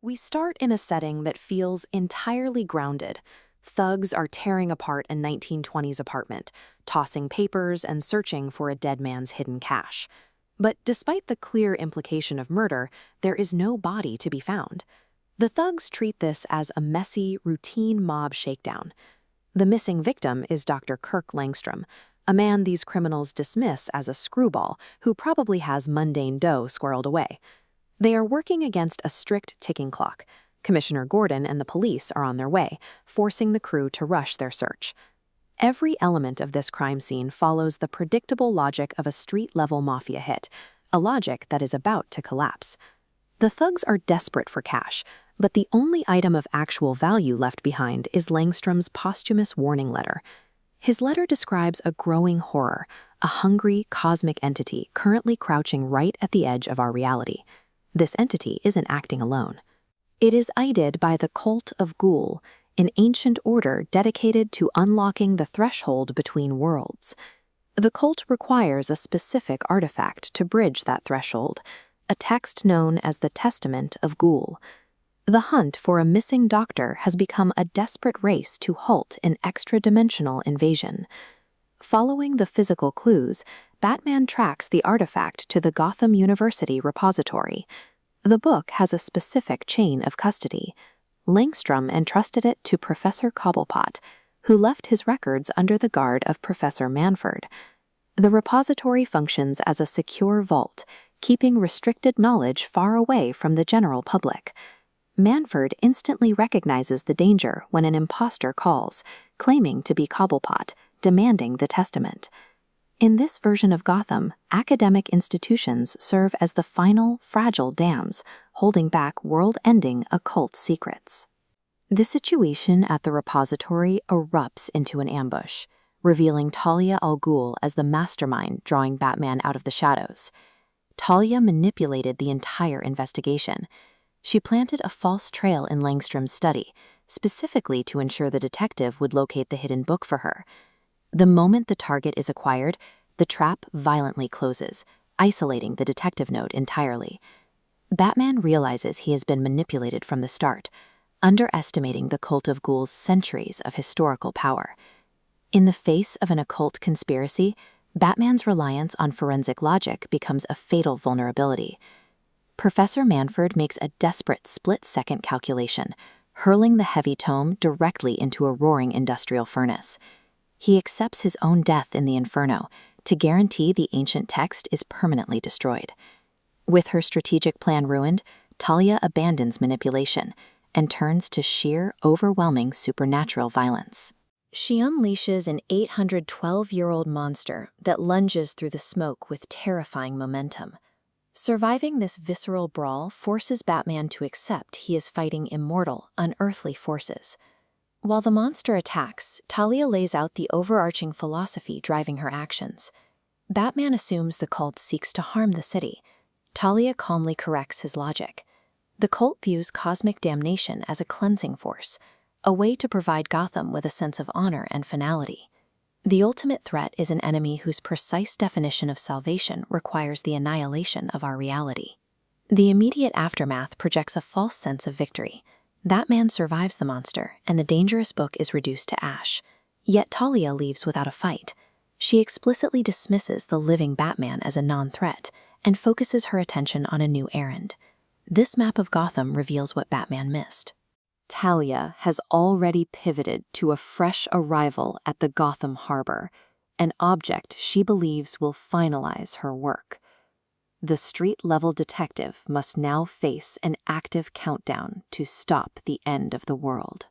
We start in a setting that feels entirely grounded. Thugs are tearing apart a 1920s apartment, tossing papers and searching for a dead man's hidden cash. But despite the clear implication of murder, there is no body to be found. The thugs treat this as a messy, routine mob shakedown. The missing victim is Dr. Kirk Langstrom, a man these criminals dismiss as a screwball who probably has mundane dough squirreled away. They are working against a strict ticking clock. Commissioner Gordon and the police are on their way, forcing the crew to rush their search. Every element of this crime scene follows the predictable logic of a street-level mafia hit, a logic that is about to collapse. The thugs are desperate for cash, but the only item of actual value left behind is Langstrom's posthumous warning letter. His letter describes a growing horror, a hungry, cosmic entity currently crouching right at the edge of our reality. This entity isn't acting alone. It is aided by the Cult of Ghoul, an ancient order dedicated to unlocking the threshold between worlds. The cult requires a specific artifact to bridge that threshold, a text known as the Testament of Ghoul. The hunt for a missing doctor has become a desperate race to halt an extra-dimensional invasion. Following the physical clues, Batman tracks the artifact to the Gotham University repository. The book has a specific chain of custody. Langstrom entrusted it to Professor Cobblepot, who left his records under the guard of Professor Manford. The repository functions as a secure vault, keeping restricted knowledge far away from the general public. Manford instantly recognizes the danger when an imposter calls, claiming to be Cobblepot, demanding the testament. In this version of Gotham, academic institutions serve as the final, fragile dams, holding back world-ending occult secrets. The situation at the repository erupts into an ambush, revealing Talia al Ghul as the mastermind drawing Batman out of the shadows. Talia manipulated the entire investigation. She planted a false trail in Langstrom's study, specifically to ensure the detective would locate the hidden book for her. The moment the target is acquired, the trap violently closes, isolating the detective note entirely. Batman realizes he has been manipulated from the start, underestimating the Cult of Ghoul's centuries of historical power. In the face of an occult conspiracy, Batman's reliance on forensic logic becomes a fatal vulnerability. Professor Manford makes a desperate split-second calculation, hurling the heavy tome directly into a roaring industrial furnace. He accepts his own death in the inferno to guarantee the ancient text is permanently destroyed. With her strategic plan ruined, Talia abandons manipulation and turns to sheer, overwhelming supernatural violence. She unleashes an 812-year-old monster that lunges through the smoke with terrifying momentum. Surviving this visceral brawl forces Batman to accept he is fighting immortal, unearthly forces. While the monster attacks, Talia lays out the overarching philosophy driving her actions. Batman assumes the cult seeks to harm the city. Talia calmly corrects his logic. The cult views cosmic damnation as a cleansing force, a way to provide Gotham with a sense of honor and finality. The ultimate threat is an enemy whose precise definition of salvation requires the annihilation of our reality. The immediate aftermath projects a false sense of victory. That man survives the monster, and the dangerous book is reduced to ash. Yet Talia leaves without a fight. She explicitly dismisses the living Batman as a non-threat and focuses her attention on a new errand. This map of Gotham reveals what Batman missed. Talia has already pivoted to a fresh arrival at the Gotham Harbor, an object she believes will finalize her work. The street-level detective must now face an active countdown to stop the end of the world.